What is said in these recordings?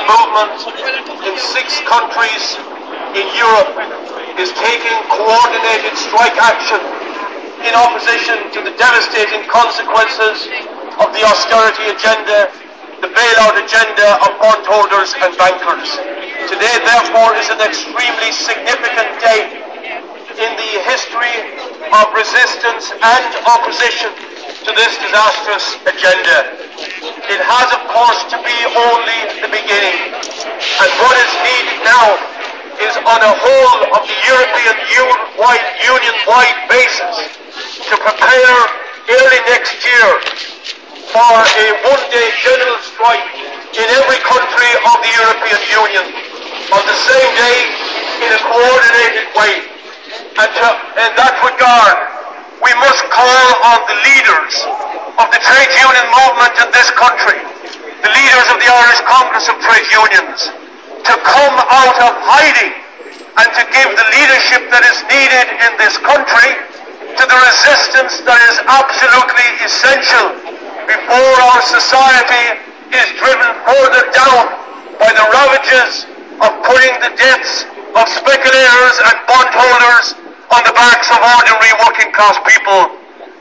movement in 6 countries in Europe is taking coordinated strike action in opposition to the devastating consequences of the austerity agenda, the bailout agenda of bondholders and bankers. Today, therefore, is an extremely significant day in the history of resistance and opposition to this disastrous agenda. It has, of course, to be only the beginning. And what is needed now is on a whole of the European Union-wide basis to prepare early next year for a one-day general strike in every country of the European Union on the same day in a coordinated way. And in that regard, we must call on the leaders of the trade union movement in this country, the leaders of the Irish Congress of Trade Unions, to come out of hiding and to give the leadership that is needed in this country to the resistance that is absolutely essential before our society is driven further down by the ravages of putting the debts of speculators and bondholders on the backs of ordinary working class people.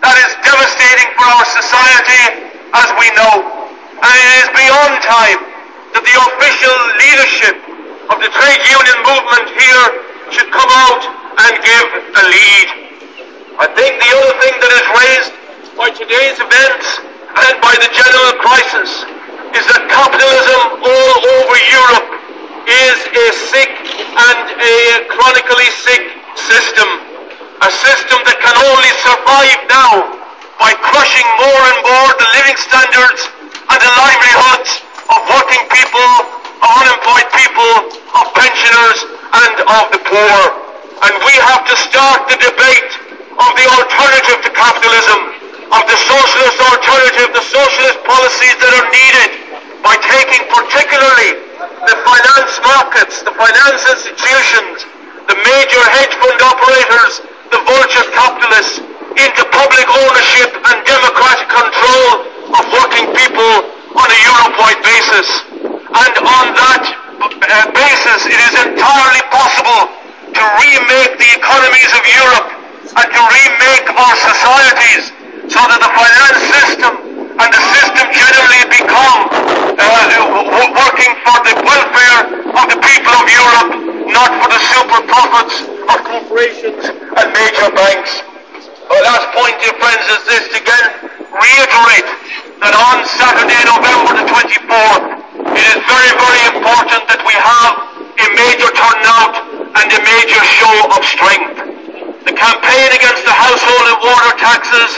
That is devastating for our society, as we know. And it is beyond time that the official leadership of the trade union movement here should come out and give a lead. I think the other thing that is raised by today's events and by the general crisis is that capitalism all over Europe is a sick and a chronically sick system. A system that can only survive now by crushing more and more the living standards and the livelihoods of working people, of unemployed people, of pensioners and of the poor. And we have to start the debate of the alternative to capitalism, of the socialist alternative, the socialist policies that are needed by taking particularly the finance markets, the finance institutions, the major hedge fund operators, the vulture capitalists, into public ownership and democratic control of working people on a Europe-wide basis. And on that basis, it is entirely possible to remake the economies of Europe and to remake our societies so that the finance system and the system generally become working for the welfare of the people of Europe, not for the super profits of corporations and major banks. The last point, dear friends, is this: to again reiterate that on Saturday, November the 24th, it is very, very important that we have a major turnout and a major show of strength. The campaign against the household and water taxes,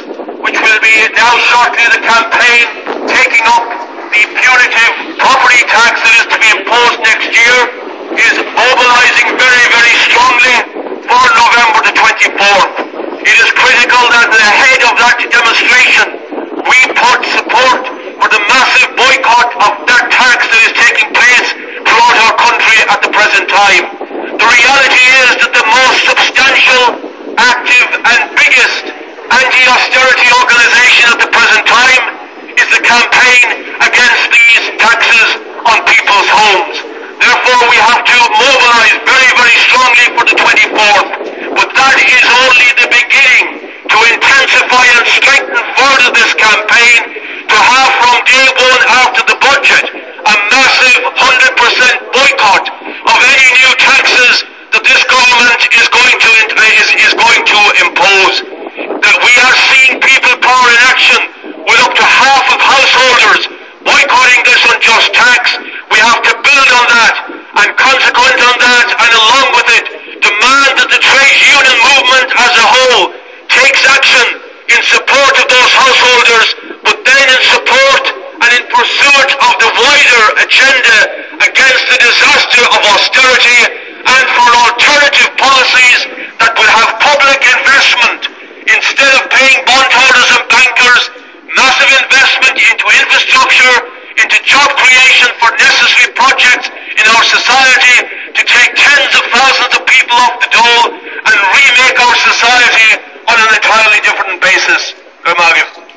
which will be now shortly the campaign taking up the punitive property tax that is to be imposed next year, is mobilizing very, very strongly for November the 24th. It is critical that ahead of that demonstration we put support for the massive boycott of that tax that is taking place throughout our country at the present time. The reality is that the most substantial, active and biggest anti-austerity organisation at the present time is the campaign against these taxes on people's homes. Therefore, we have to mobilise very, very strongly for the 24th. But that is only the beginning to intensify and strengthen further this campaign, to have from day one after the budget a massive 100% boycott of any new taxes that this government is going to impose. That we are seeing people power in action with up to half of householders boycotting this unjust tax. We have to build on that, and consequent on that, and along with it, demand that the trade union movement as a whole takes action in support of those householders, but then in support and in pursuit of the wider agenda against the disaster of austerity, and for alternative policies that will have public investment instead of paying bondholders and bankers, massive investment into infrastructure, into job creation for necessary projects in our society to take tens of thousands of people off the dole and remake our society on an entirely different basis. Good morning.